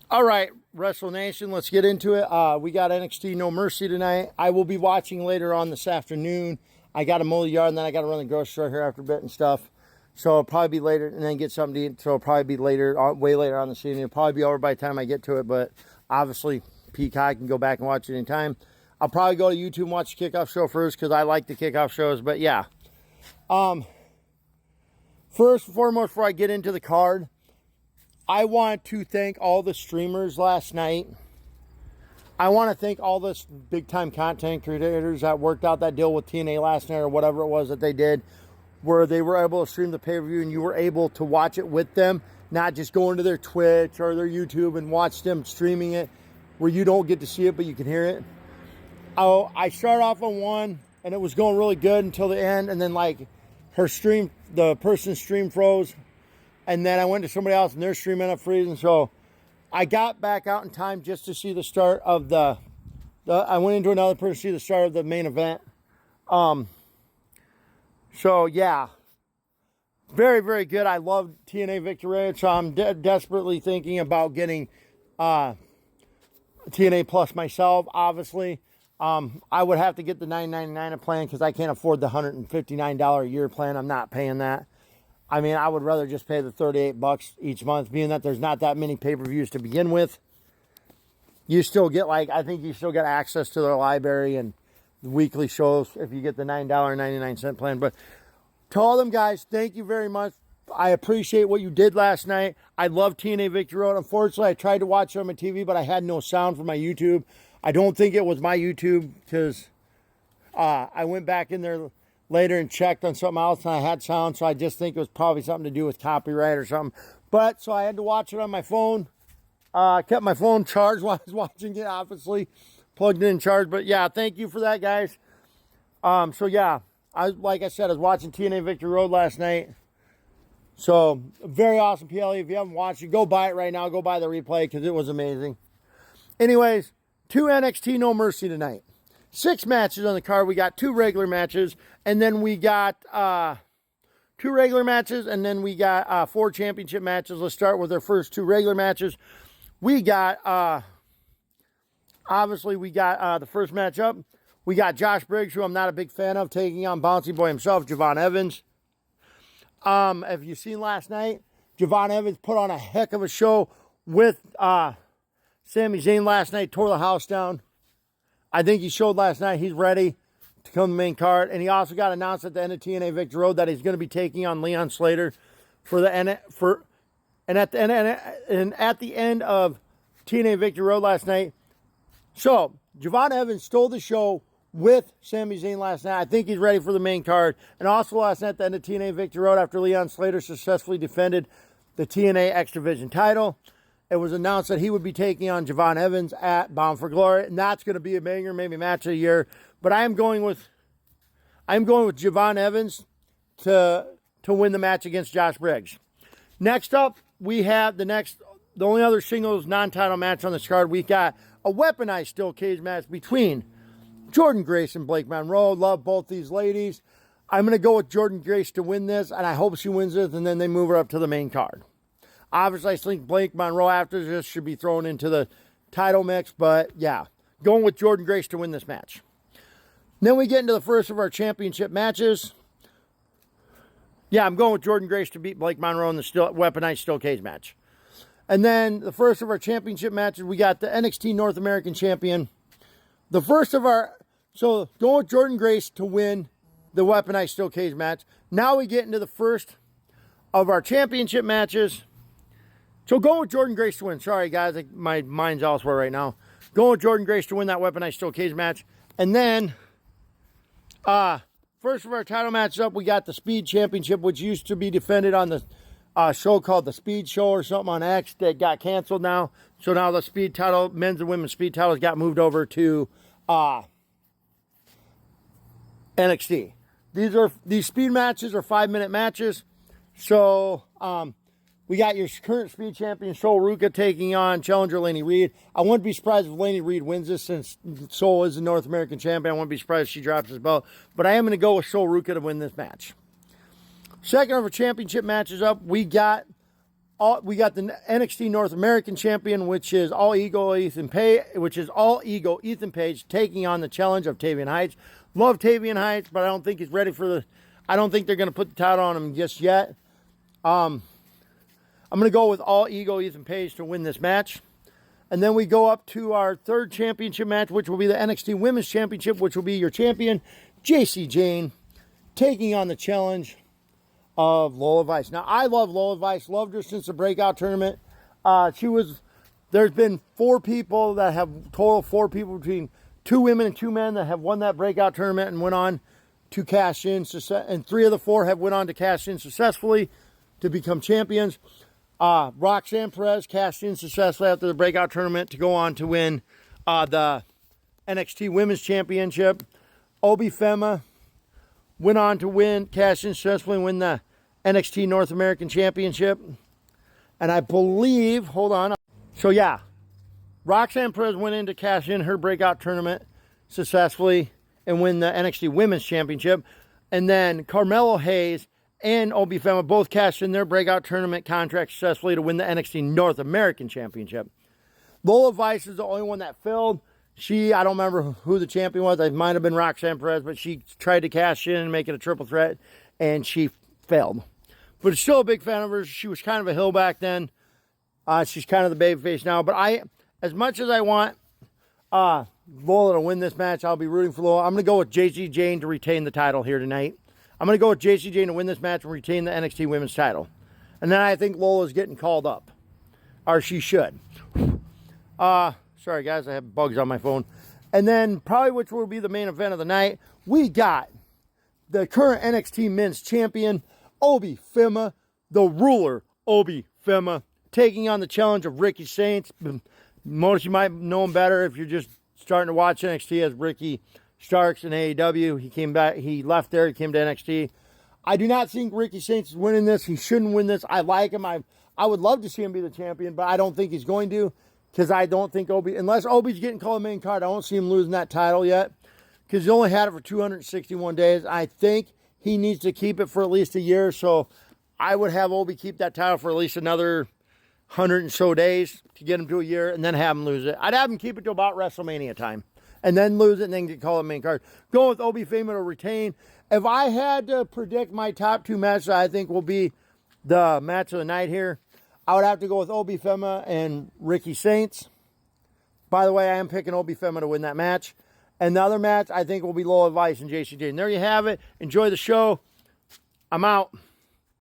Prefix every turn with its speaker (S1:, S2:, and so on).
S1: All right, Wrestle Nation, let's get into it. We got NXT No Mercy tonight. I will be watching later on this afternoon. I got to mow the yard, and then I got to run the grocery store here after a bit and stuff. So it'll probably be later, and then get something to eat. So it'll probably be later, way later on this evening. It'll probably be over by the time I get to it, but obviously Peacock can go back and watch it anytime. I'll probably go to YouTube and watch the kickoff show first because I like the kickoff shows, but yeah. First and foremost, before I get into the card, I want to thank all the streamers last night. I want to thank all the big-time content creators that worked out that deal with TNA last night or whatever it was that they did, where they were able to stream the pay-per-view and you were able to watch it with them, not just go into their Twitch or their YouTube and watch them streaming it, where you don't get to see it, but you can hear it. Oh, I started off on one, and it was going really good until the end, and then, like, the person's stream froze. And then I went to somebody else and their stream ended up freezing. So I got back out in time just to see the start of I went into another person to see the start of the main event. So yeah, very, very good. I love TNA Victory. So I'm desperately thinking about getting TNA Plus myself, obviously. I would have to get the $9.99 plan because I can't afford the $159 a year plan. I'm not paying that. I mean, I would rather just pay the $38 each month, being that there's not that many pay-per-views to begin with. You still get, I think you still get access to their library and weekly shows if you get the $9.99 plan. But to all them guys, thank you very much. I appreciate what you did last night. I love TNA Victory Road. Unfortunately, I tried to watch it on my TV, but I had no sound for my YouTube. I don't think it was my YouTube because I went back in there later and checked on something else and I had sound, so I just think it was probably something to do with copyright or something. But so I had to watch it on my phone. Kept my phone charged while I was watching it, obviously. Plugged it in charge. But yeah, thank you for that, guys. So yeah, like I said, I was watching TNA Victory Road last night. So very awesome PLE. If you haven't watched it, go buy it right now. Go buy the replay because it was amazing. Anyways, 2 NXT No Mercy tonight. 6 matches on the card. We got 2 regular matches, and then we got 2 regular matches, and then we got 4 championship matches. Let's start with our first 2 regular matches. We got, obviously, we got the first match up. We got Josh Briggs, who I'm not a big fan of, taking on Bouncy Boy himself, Javon Evans. If you've seen last night, Javon Evans put on a heck of a show with Sami Zayn last night, tore the house down. I think he showed last night he's ready to come to the main card. And he also got announced at the end of TNA Victory Road that he's going to be taking on Leon Slater at the end of TNA Victory Road last night. So, Javon Evans stole the show with Sami Zayn last night. I think he's ready for the main card. And also last night at the end of TNA Victory Road, after Leon Slater successfully defended the TNA X Division title, it was announced that he would be taking on Javon Evans at Bound for Glory, and that's going to be a banger, maybe match of the year. But I'm going with Javon Evans to win the match against Josh Briggs. Next up, we have the only other singles non-title match on this card. We got a weaponized steel cage match between Jordynne Grace and Blake Monroe. Love both these ladies. I'm going to go with Jordynne Grace to win this, and I hope she wins this, and then they move her up to the main card. Obviously, I think Blake Monroe after this should be thrown into the title mix. But, yeah, going with Jordynne Grace to win this match. Then we get into the first of our championship matches. Yeah, I'm going with Jordynne Grace to beat Blake Monroe in the weaponized steel cage match. And then the first of our championship matches, we got the NXT North American Champion. So going with Jordynne Grace to win the weaponized steel cage match. Now we get into the first of our championship matches. So going with Jordynne Grace to win. Sorry, guys. My mind's elsewhere right now. Going with Jordynne Grace to win that weaponized steel cage match. And then, first of our title matches up, we got the Speed Championship, which used to be defended on the show called The Speed Show or something on X that got canceled now. So now the Speed title, men's and women's Speed titles got moved over to NXT. These Speed matches are 5-minute matches. So, we got your current Speed Champion, Sol Ruca, taking on challenger Laney Reed. I wouldn't be surprised if Laney Reed wins this since Sol is the North American Champion. I wouldn't be surprised if she drops his belt. But I am going to go with Sol Ruca to win this match. Second of our championship matches up, we got we got the NXT North American Champion, which is All Ego Ethan Page, taking on the challenge of Tavian Heights. Love Tavian Heights, but I don't think he's ready for the. I don't think they're going to put the title on him just yet. I'm going to go with All Ego Ethan Page to win this match. And then we go up to our third championship match, which will be the NXT Women's Championship, which will be your champion, JC Jane, taking on the challenge of Lola Vice. Now, I love Lola Vice. Loved her since the breakout tournament. There's been 4 people that have, total 4 people between 2 women and 2 men that have won that breakout tournament and went on to cash in. And 3 of the 4 have went on to cash in successfully to become champions. Roxanne Perez cashed in successfully after the breakout tournament to go on to win the NXT Women's Championship. Obi Fema went on to cash in successfully and win the NXT North American Championship. And I believe, hold on. So yeah, Roxanne Perez went in to cash in her breakout tournament successfully and win the NXT Women's Championship. And then Carmelo Hayes and Obi Fema both cashed in their breakout tournament contract successfully to win the NXT North American Championship. Lola Vice is the only one that failed. I don't remember who the champion was. It might have been Roxanne Perez, but she tried to cash in and make it a triple threat, and she failed. But it's still a big fan of hers. She was kind of a heel back then. She's kind of the babyface now. But as much as I want Lola to win this match, I'll be rooting for Lola. I'm going to go with JC Jane to retain the title here tonight. I'm going to go with JC Jane to win this match and retain the NXT Women's title. And then I think Lola's getting called up. Or she should. Sorry, guys. I have bugs on my phone. And then probably which will be the main event of the night, we got the current NXT Men's Champion, Obi Fema, the ruler, Obi Fema, taking on the challenge of Ricky Saints. Most of you might know him better if you're just starting to watch NXT as Ricky Starks in AEW. He came back. He left there. He came to NXT. I do not think Ricky Saints is winning this. He shouldn't win this. I like him. I would love to see him be the champion, but I don't think he's going to, because I don't think unless Obi's getting called main card, I don't see him losing that title yet, because he only had it for 261 days. I think he needs to keep it for at least a year. So I would have Obi keep that title for at least another 100 and so days to get him to a year, and then have him lose it. I'd have him keep it to about WrestleMania time, and then lose it, and then get called a main card. Going with Obi Fema to retain. If I had to predict my top 2 matches I think will be the match of the night here, I would have to go with Obi Fema and Ricky Saints. By the way, I am picking Obi Fema to win that match. And the other match I think will be Lola Vice and JC Jane. There you have it. Enjoy the show. I'm out.